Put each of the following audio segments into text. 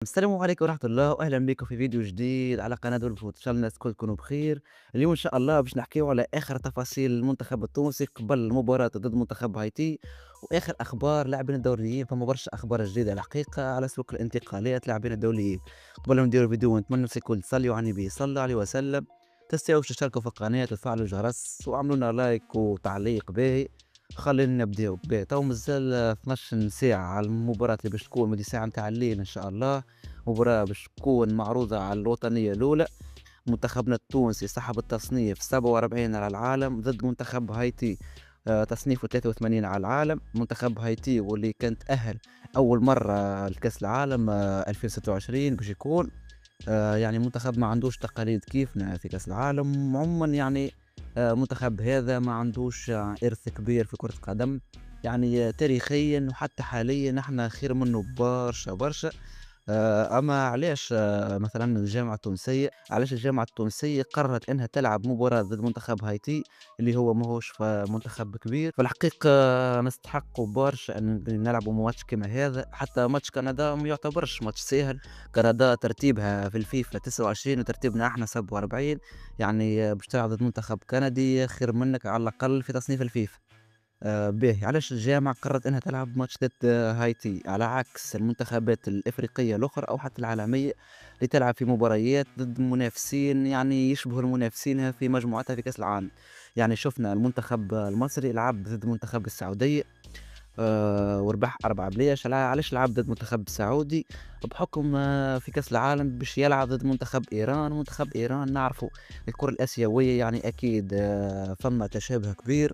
السلام عليكم ورحمة الله وأهلا بكم في فيديو جديد على قناة الفوت، إن شاء الله الناس الكل تكونوا بخير. اليوم إن شاء الله باش نحكيو على آخر تفاصيل المنتخب التونسي قبل المباراة ضد منتخب هايتي، وآخر أخبار اللاعبين الدوليين. فما برشا أخبار جديدة الحقيقة على سوق الانتقالات اللاعبين الدوليين. قبل ما نديرو الفيديو نتمنى الناس الكل تصليوا على النبي صلى الله عليه وسلم، تنساوش تشتركوا في القناة وتفعلوا الجرس وعملوا لنا لايك وتعليق باهي. خلينا نبداو باهي. تو مازال 12 ساعة على المباراة اللي باش تكون مدي ساعة نتاع الليل إن شاء الله. مباراة باش تكون معروضة على الوطنية الأولى. منتخبنا التونسي صاحب التصنيف 47 على العالم ضد منتخب هايتي، تصنيفه 83 على العالم. منتخب هايتي واللي كان تأهل أول مرة لكأس العالم 2026 باش يكون. يعني منتخب ما عندوش تقاليد كيفنا في كأس العالم عموما يعني. منتخب هذا ما عندوش إرث كبير في كرة القدم. يعني تاريخيا وحتى حاليا احنا خير منه برشا برشا. أما علاش مثلًا الجامعة التونسية قررت إنها تلعب مباراة ضد منتخب هايتي اللي هو ماهوش منتخب كبير. في الحقيقة نستحقوا برشا أن نلعبوا ماتش كيما هذا. حتى ماتش كندا ما يعتبرش ماتش سهل. كندا ترتيبها في الفيفا 29 وترتيبنا إحنا 47. يعني باش تلعب ضد منتخب كندي خير منك على الأقل في تصنيف الفيفا. باهي علاش الجامعة قررت إنها تلعب ماتش ضد هايتي على عكس المنتخبات الإفريقية الأخرى أو حتى العالمية اللي تلعب في مباريات ضد منافسين يعني يشبهوا المنافسين في مجموعتها في كأس العالم. يعني شفنا المنتخب المصري لعب ضد منتخب السعودية وربح 4 بلاش. علاش لعب ضد منتخب السعودي؟ بحكم في كأس العالم باش يلعب ضد منتخب إيران. منتخب إيران نعرفوا الكرة الآسيوية يعني أكيد فما تشابه كبير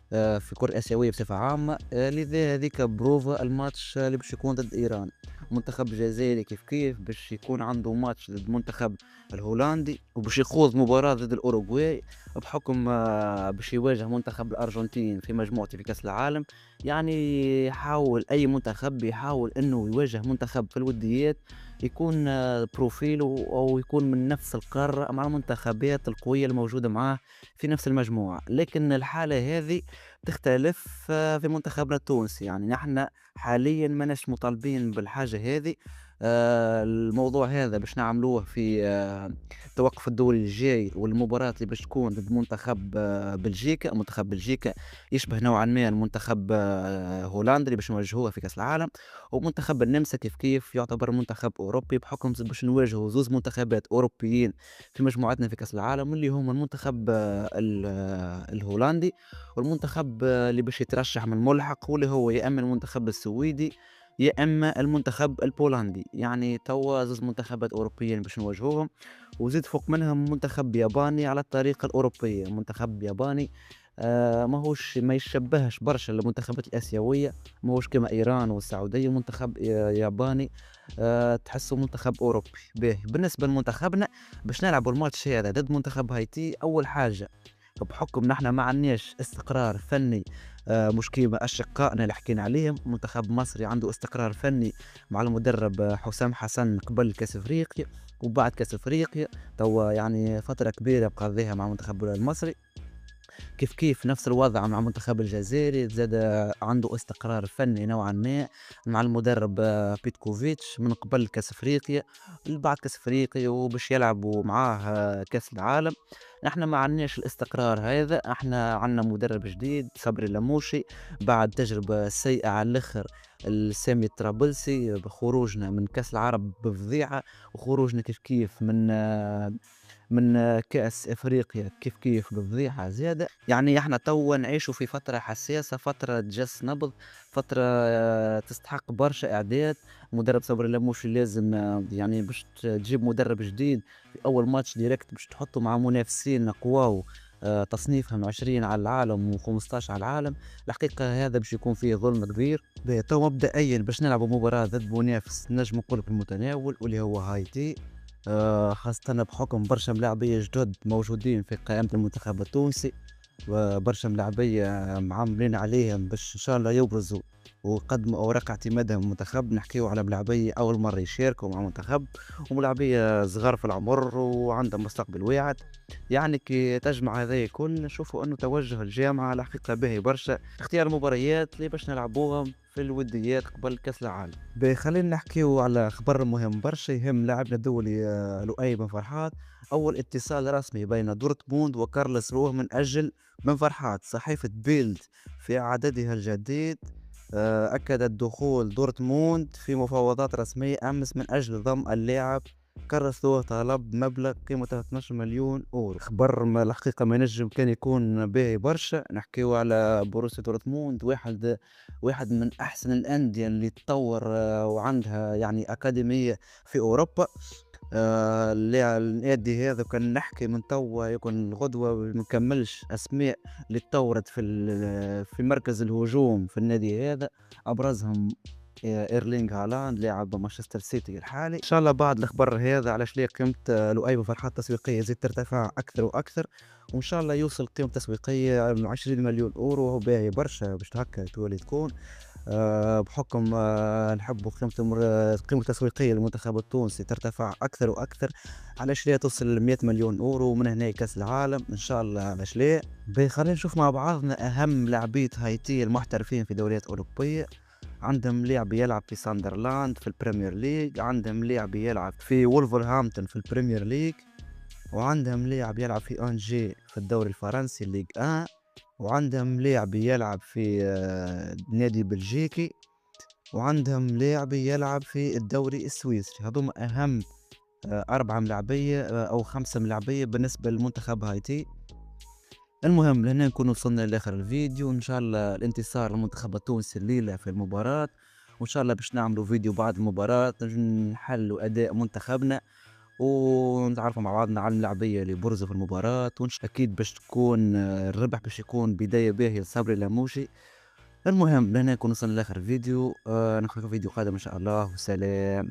في الكرة الآسيوية بصفة عامة. لذا هذيك بروفا الماتش اللي باش يكون ضد إيران. منتخب الجزائري كيف باش يكون عنده ماتش ضد منتخب الهولندي وباش يخوض مباراة ضد الأوروغواي بحكم باش يواجه منتخب الأرجنتين في مجموعته في كأس العالم. يعني يحاول أي منتخب يحاول إنه يواجه منتخب في الوديات يكون بروفيله أو يكون من نفس القارة مع المنتخبات القوية الموجودة معاه في نفس المجموعة. لكن الحالة هذه تختلف في منتخبنا التونسي. يعني نحن حاليا ماناش مطالبين بالحاجة هذه. الموضوع هذا باش نعملوه في التوقف الدولي الجاي والمباراة اللي باش تكون ضد منتخب بلجيكا. منتخب بلجيكا يشبه نوعا ما المنتخب هولندا اللي باش نواجهوه في كأس العالم. ومنتخب النمسا كيف يعتبر منتخب أوروبي بحكم باش نواجهوا زوز منتخبات أوروبيين في مجموعتنا في كأس العالم اللي هما المنتخب الهولندي والمنتخب اللي باش يترشح من ملحق واللي هو يا اما المنتخب السويدي يا اما المنتخب البولندي. يعني توا زوز منتخبات اوروبيين باش نواجهوهم. وزيد فوق منهم منتخب ياباني على الطريقه الاوروبيه. منتخب ياباني ماهوش ما يشبهش برشا المنتخبات الاسيويه. ماهوش كما ايران والسعوديه. منتخب ياباني تحسه منتخب اوروبي. باهي بالنسبه لمنتخبنا باش نلعبوا الماتش هذا ضد منتخب هايتي. اول حاجه بحكم نحن ما عندناش استقرار فني مش كيما اشقائنا اللي حكينا عليهم. منتخب مصري عنده استقرار فني مع المدرب حسام حسن قبل كاس افريقيا وبعد كاس افريقيا. توا يعني فتره كبيره قضيها مع المنتخب المصري. كيف نفس الوضع مع منتخب الجزائري زاد عنده استقرار فني نوعا ما مع المدرب بيتكوفيتش من قبل كاس افريقيا بعد كاس افريقيا وباش يلعبوا معاه كاس العالم. نحن ما عندناش الاستقرار هذا. احنا عندنا مدرب جديد صبري لموشي بعد تجربة سيئة على الاخر السامي الطرابلسي بخروجنا من كاس العرب بفضيعة وخروجنا كيف من كأس إفريقيا كيف بفضيحة زيادة. يعني إحنا توا نعيشوا في فترة حساسة فترة جس نبض فترة تستحق برشا إعداد. مدرب صبري لموشي لازم يعني باش تجيب مدرب جديد في أول ماتش ديريكت باش تحطه مع منافسين قواو تصنيفهم 20 على العالم و15 على العالم. الحقيقة هذا باش يكون فيه ظلم كبير. تو مبدئيا باش نلعبوا مباراة ضد منافس نجم نقول في المتناول واللي هو هايتي. خاصة بحكم برشا ملاعبية جدد موجودين في قائمة المنتخب التونسي وبرشا ملاعبية معاملين عليهم باش إن شاء الله يبرزوا ويقدموا أوراق اعتمادهم المنتخب. نحكيو على ملاعبية أول مرة يشاركوا مع منتخب وملاعبية صغار في العمر وعندهم مستقبل واعد. يعني كي تجمع هذا الكل نشوفوا أنه توجه الجامعة على حقيقة باهي برشا. اختيار المباريات اللي باش نلعبوهم في الوديات قبل كأس العالم. خلينا نحكيو على خبر مهم برشا يهم لاعبنا الدولي لؤي بن فرحات. أول اتصال رسمي بين دورتموند وكارلوس روه من أجل بن فرحات. صحيفة بيلد في عددها الجديد أكدت دخول دورتموند في مفاوضات رسمية أمس من أجل ضم اللاعب كرسوه. طلب مبلغ قيمته 12 مليون أورو. خبر ما الحقيقة ما ينجم كان يكون باهي برشا. نحكيو على بروسيا دورتموند، واحد من أحسن الأندية اللي تطور وعندها يعني أكاديمية في أوروبا. النادي هذا كان نحكي من توا يكون غدوة منكملش أسماء اللي تطورت في مركز الهجوم في النادي هذا. أبرزهم ايرلينغ هالاند لاعب مانشستر سيتي الحالي. ان شاء الله بعد الخبر هذا علاش ليه قيمه لؤي بفرحات التسويقيه زيد ترتفع اكثر واكثر، وان شاء الله يوصل قيمه تسويقيه من 20 مليون اورو، وهو باهي برشا باش هكا تولي تكون. بحكم نحبوا قيمة التسويقية للمنتخب التونسي ترتفع أكثر وأكثر. علاش ليه توصل ل 100 مليون أورو ومن هنا كأس العالم إن شاء الله. علاش ليه خلينا نشوف مع بعضنا أهم لاعبية هايتي المحترفين في دوريات أوروبية. عندهم لاعب يلعب في ساندرلاند في البريمير ليج، عندهم لاعب يلعب في وولفرهامبتون في البريمير ليج، وعندهم لاعب يلعب في أنجي في الدوري الفرنسي ليج 1، وعندهم لاعب يلعب في نادي بلجيكي، وعندهم لاعب يلعب في الدوري السويسري. هذوما أهم 4 ملاعبية أو 5 ملاعبية بالنسبة للمنتخب هايتي. المهم لهنا نكون وصلنا لاخر الفيديو. ان شاء الله الانتصار للمنتخب التونسي الليله في المباراه، وان شاء الله باش نعملوا فيديو بعد المباراه نحلوا اداء منتخبنا ونتعرفوا مع بعضنا على اللاعبيه اللي برزوا في المباراه. اكيد باش تكون الربح باش يكون بدايه باهيه لصبري لاموشي. المهم لهنا نكون وصلنا لاخر الفيديو. نلقاكم في فيديو قادم ان شاء الله، وسلام.